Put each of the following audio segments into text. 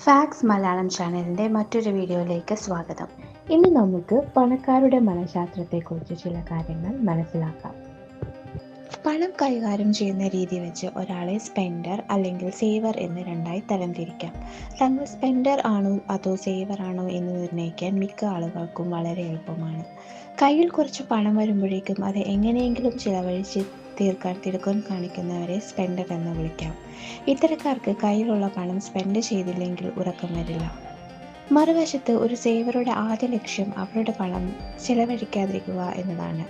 Fax Malayalam ചാനലിൻ്റെ മറ്റൊരു വീഡിയോയിലേക്ക് സ്വാഗതം. ഇന്ന് നമുക്ക് പണക്കാരുടെ മനഃശാസ്ത്രത്തെക്കുറിച്ച് ചില കാര്യങ്ങൾ മനസ്സിലാക്കാം. പണം കൈകാര്യം ചെയ്യുന്ന രീതി വെച്ച് ഒരാളെ സ്പെൻഡർ അല്ലെങ്കിൽ സേവർ എന്ന് രണ്ടായി തരംതിരിക്കാം. തങ്ങൾ സ്പെൻഡർ ആണോ അതോ സേവർ ആണോ എന്ന് നിർണ്ണയിക്കാൻ മിക്ക ആളുകൾക്കും വളരെ എളുപ്പമാണ്. കയ്യിൽ കുറച്ച് പണം വരുമ്പോഴേക്കും അത് എങ്ങനെയെങ്കിലും ചിലവഴിച്ച് തീർക്കാൻ തിടുക്കം കാണിക്കുന്നവരെ സ്പെൻഡർ എന്ന് വിളിക്കാം. ഇത്തരക്കാർക്ക് കയ്യിലുള്ള പണം സ്പെൻഡ് ചെയ്തില്ലെങ്കിൽ ഉറക്കം വരില്ല. മറുവശത്ത് ഒരു സേവറുടെ ആദ്യ ലക്ഷ്യം അവരുടെ പണം ചിലവഴിക്കാതിരിക്കുക എന്നതാണ്.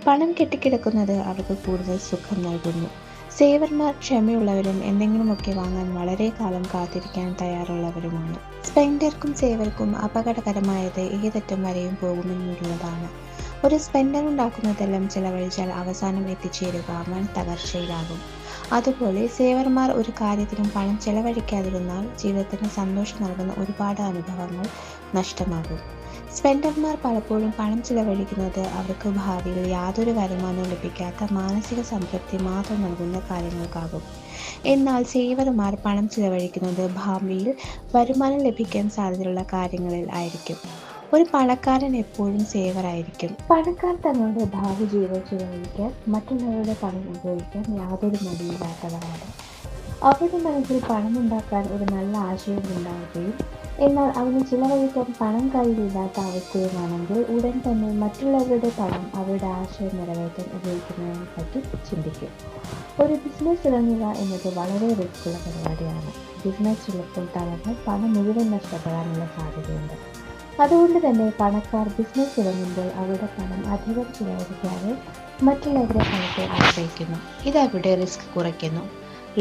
പണം കെട്ടിക്കിടക്കുന്നത് അവർക്ക് കൂടുതൽ സുഖം നൽകുന്നു. സേവർമാർ ക്ഷമയുള്ളവരും എന്തെങ്കിലുമൊക്കെ വാങ്ങാൻ വളരെ കാലം കാത്തിരിക്കാൻ തയ്യാറുള്ളവരുമാണ്. സ്പെൻഡർക്കും സേവർക്കും അപകടകരമായത് ഏതറ്റം വരെയും പോകുമെന്നുള്ളതാണ്. ഒരു സ്പെൻഡർ ഉണ്ടാക്കുന്നതെല്ലാം ചിലവഴിച്ചാൽ അവസാനം എത്തിച്ചേരുക വൻ തകർച്ചയിലാകും. അതുപോലെ സേവർമാർ ഒരു കാര്യത്തിനും പണം ചെലവഴിക്കാതിരുന്നാൽ ജീവിതത്തിന് സന്തോഷം നൽകുന്ന ഒരുപാട് അനുഭവങ്ങൾ നഷ്ടമാകും. സ്പെൻഡർമാർ പലപ്പോഴും പണം ചിലവഴിക്കുന്നത് അവർക്ക് ഭാവിയിൽ യാതൊരു വരുമാനവും ലഭിക്കാത്ത മാനസിക സംതൃപ്തി മാത്രം നൽകുന്ന കാര്യങ്ങൾക്കാകും. എന്നാൽ സേവർമാർ പണം ചിലവഴിക്കുന്നത് ഭാവിയിൽ വരുമാനം ലഭിക്കാൻ സാധ്യതയുള്ള കാര്യങ്ങളിൽ ആയിരിക്കും. ഒരു പണക്കാരൻ എപ്പോഴും സേവറായിരിക്കും. പണക്കാർ തങ്ങളുടെ ഭാവി ജീവിതം ചിലവഴിക്കാൻ മറ്റുള്ളവരുടെ പണം ഉപയോഗിക്കാൻ യാതൊരു മടിയില്ലാത്തവരാണ്. അവരുടെ മനസ്സിൽ പണമുണ്ടാക്കാൻ ഒരു നല്ല ആശയം ഉണ്ടാവുകയും എന്നാൽ അതിന് ചിലവഴിക്കാൻ പണം കയ്യിലില്ലാത്ത അവസ്ഥയുമാണെങ്കിൽ ഉടൻ തന്നെ മറ്റുള്ളവരുടെ പണം അവരുടെ ആശയം നിറവേറ്റാൻ ഉപയോഗിക്കുന്നതിനെ പറ്റി ചിന്തിക്കും. ഒരു ബിസിനസ് തുടങ്ങുക എന്നത് വളരെ റിസ്ക്കുള്ള പരിപാടിയാണ്. ബിസിനസ് ചിലപ്പോൾ തളർന്ന് പണം മുഴുവൻ നഷ്ടപ്പെടാനുള്ള സാധ്യതയുണ്ട്. അതുകൊണ്ട് തന്നെ പണക്കാർ ബിസിനസ് തുടങ്ങുമ്പോൾ അവരുടെ പണം അധികം ചിലവഴിക്കാതെ മറ്റുള്ളവരുടെ പണത്തെ ആശ്രയിക്കുന്നു. ഇത് അവരുടെ റിസ്ക് കുറയ്ക്കുന്നു.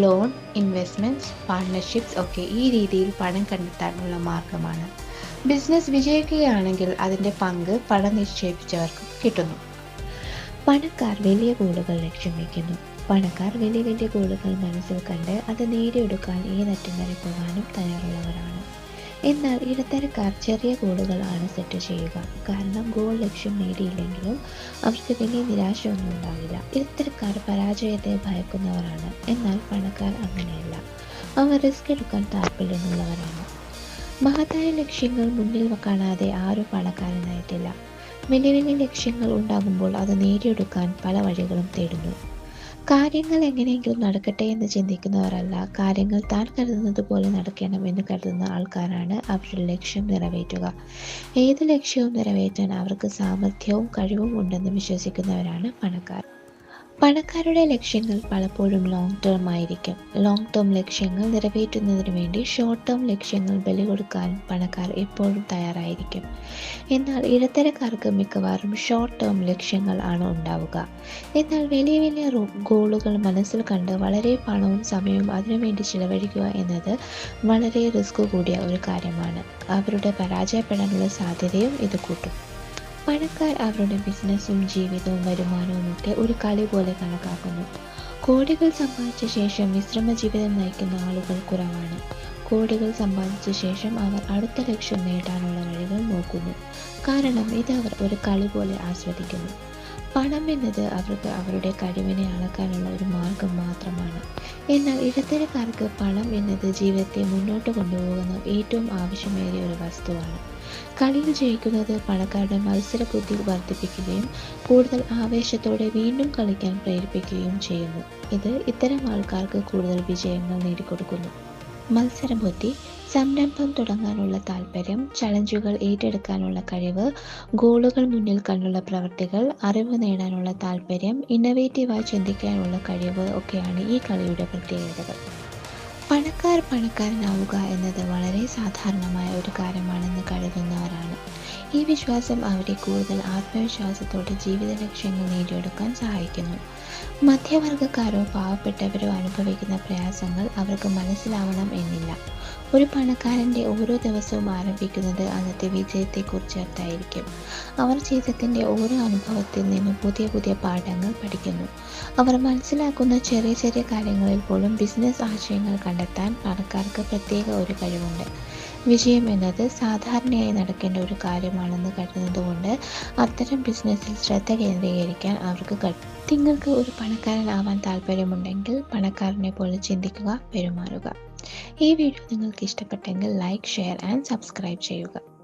ലോൺ, ഇൻവെസ്റ്റ്മെൻറ്റ്സ്, പാർട്ട്ണർഷിപ്സ് ഒക്കെ ഈ രീതിയിൽ പണം കണ്ടെത്താനുള്ള മാർഗമാണ്. ബിസിനസ് വിജയിക്കുകയാണെങ്കിൽ അതിൻ്റെ പങ്ക് പണം നിക്ഷേപിച്ചവർക്കും കിട്ടുന്നു. പണക്കാർ വലിയ ഗോളുകൾ ലക്ഷ്യം വയ്ക്കുന്നു. പണക്കാർ വലിയ വലിയ ഗോളുകൾ മനസ്സിൽ കണ്ട് അത് നേടിയെടുക്കാൻ ഏതറ്റം വരെ പോകാനും തയ്യാറുള്ളവരാണ്. എന്നാൽ ഇടത്തരക്കാർ ചെറിയ ഗോളുകൾ ആണ് സെറ്റ് ചെയ്യുക. കാരണം ഗോൾ ലക്ഷ്യം നേടിയില്ലെങ്കിലും അവർക്ക് വലിയ നിരാശയൊന്നും ഉണ്ടാവില്ല. ഇടത്തരക്കാർ പരാജയത്തെ ഭയക്കുന്നവരാണ്. എന്നാൽ പണക്കാർ അങ്ങനെയല്ല. അവർ റിസ്ക് എടുക്കാൻ താല്പര്യമുള്ളവരാണ്. മഹത്തായ ലക്ഷ്യങ്ങൾ മുന്നിൽ കാണാതെ ആരും പണക്കാരനായിട്ടില്ല. വലിയ വലിയ ലക്ഷ്യങ്ങൾ ഉണ്ടാകുമ്പോൾ അത് നേടിയെടുക്കാൻ പല വഴികളും തേടുന്നു. കാര്യങ്ങൾ എങ്ങനെയെങ്കിലും നടക്കട്ടെ എന്ന് ചിന്തിക്കുന്നവരല്ല. കാര്യങ്ങൾ താൻ കരുതുന്നത് പോലെ നടക്കണം എന്ന് കരുതുന്ന ആൾക്കാരാണ് അവരുടെ ലക്ഷ്യം നിറവേറ്റുക. ഏത് ലക്ഷ്യവും നിറവേറ്റാൻ അവർക്ക് സാമർഥ്യവും കഴിവും ഉണ്ടെന്ന് വിശ്വസിക്കുന്നവരാണ് പണക്കാർ. പണക്കാരുടെ ലക്ഷ്യങ്ങൾ പലപ്പോഴും ലോങ് ടേം ആയിരിക്കും. ലോങ് ടേം ലക്ഷ്യങ്ങൾ നിറവേറ്റുന്നതിന് വേണ്ടി ഷോർട്ട് ടേം ലക്ഷ്യങ്ങൾ ബലി കൊടുക്കാൻ പണക്കാർ എപ്പോഴും തയ്യാറായിരിക്കും. എന്നാൽ ഇടത്തരക്കാർക്ക് മിക്കവാറും ഷോർട്ട് ടേം ലക്ഷ്യങ്ങൾ ആണ് ഉണ്ടാവുക. എന്നാൽ വലിയ വലിയ ഗോളുകൾ മനസ്സിൽ കണ്ട് വളരെ പണവും സമയവും അതിനുവേണ്ടി ചിലവഴിക്കുക എന്നത് വളരെ റിസ്ക് കൂടിയ ഒരു കാര്യമാണ്. അവരുടെ പരാജയപ്പെടാനുള്ള സാധ്യതയും ഇത് കൂട്ടും. പണക്കാർ അവരുടെ ബിസിനസ്സും ജീവിതവും വരുമാനവും ഒക്കെ ഒരു കളി പോലെ കണക്കാക്കുന്നു. കോടികൾ സമ്പാദിച്ച ശേഷം വിശ്രമ ജീവിതം നയിക്കുന്ന ആളുകൾ കുറവാണ്. കോടികൾ സമ്പാദിച്ച ശേഷം അവർ അടുത്ത ലക്ഷ്യം നേടാനുള്ള വഴികൾ നോക്കുന്നു. കാരണം ഇത് അവർ ഒരു കളി പോലെ ആസ്വദിക്കുന്നു. പണം എന്നത് അവർക്ക് അവരുടെ കഴിവിനെ അളക്കാനുള്ള ഒരു മാർഗം മാത്രമാണ്. എന്നാൽ ഇടത്തരക്കാർക്ക് പണം എന്നത് ജീവിതത്തെ മുന്നോട്ട് കൊണ്ടുപോകുന്ന ഏറ്റവും ആവശ്യമേറിയ ഒരു വസ്തുവാണ്. കളിയിൽ ജയിക്കുന്നത് പണക്കാരുടെ മത്സര ബുദ്ധി വർദ്ധിപ്പിക്കുകയും കൂടുതൽ ആവേശത്തോടെ വീണ്ടും കളിക്കാൻ പ്രേരിപ്പിക്കുകയും ചെയ്യുന്നു. ഇത് ഇത്തരം ആൾക്കാർക്ക് കൂടുതൽ വിജയങ്ങൾ നേടിക്കൊടുക്കുന്നു. മത്സരബുദ്ധി, സംരംഭം തുടങ്ങാനുള്ള താല്പര്യം, ചലഞ്ചുകൾ ഏറ്റെടുക്കാനുള്ള കഴിവ്, ഗോളുകൾ മുന്നിൽ കണ്ടുള്ള പ്രവൃത്തികൾ, അറിവ് നേടാനുള്ള താല്പര്യം, ഇന്നവേറ്റീവായി ചിന്തിക്കാനുള്ള കഴിവ് ഒക്കെയാണ് ഈ കളിയുടെ പ്രത്യേകതകൾ. പണക്കാർ പണക്കാരനാവുക എന്നത് വളരെ സാധാരണമായ ഒരു കാര്യമാണെന്ന് കരുതുന്നവരാണ്. ഈ വിശ്വാസം അവരെ കൂടുതൽ ആത്മവിശ്വാസത്തോടെ ജീവിത ലക്ഷ്യങ്ങൾ നേടിയെടുക്കാൻ സഹായിക്കുന്നു. മധ്യവർഗക്കാരോ പാവപ്പെട്ടവരോ അനുഭവിക്കുന്ന പ്രയാസങ്ങൾ അവർക്ക് മനസ്സിലാവണം എന്നില്ല. ഒരു പണക്കാരൻ്റെ ഓരോ ദിവസവും ആരംഭിക്കുന്നത് അന്നത്തെ വിജയത്തെക്കുറിച്ചായിരിക്കും. അവർ ജീവിതത്തിൻ്റെ ഓരോ അനുഭവത്തിൽ നിന്നും പുതിയ പുതിയ പാഠങ്ങൾ പഠിക്കുന്നു. അവർ മനസ്സിലാക്കുന്ന ചെറിയ ചെറിയ കാര്യങ്ങളിൽ പോലും ബിസിനസ് ആശയങ്ങൾ കണ്ടെത്താൻ പണക്കാർക്ക് പ്രത്യേക ഒരു കഴിവുണ്ട്. വിജയം എന്നത് സാധാരണയായി നടക്കേണ്ട ഒരു കാര്യമാണെന്ന് കരുതുന്നതുകൊണ്ട് അത്തരം ബിസിനസ്സിൽ ശ്രദ്ധ കേന്ദ്രീകരിക്കാൻ അവർക്ക് കഴിയും. നിങ്ങൾക്ക് ഒരു പണക്കാരനാവാൻ താല്പര്യമുണ്ടെങ്കിൽ പണക്കാരനെ പോലെ ചിന്തിക്കുക, പെരുമാറുക. ഈ വീഡിയോ നിങ്ങൾക്ക് ഇഷ്ടപ്പെട്ടെങ്കിൽ ലൈക്ക്, ഷെയർ ആൻഡ് സബ്സ്ക്രൈബ് ചെയ്യുക.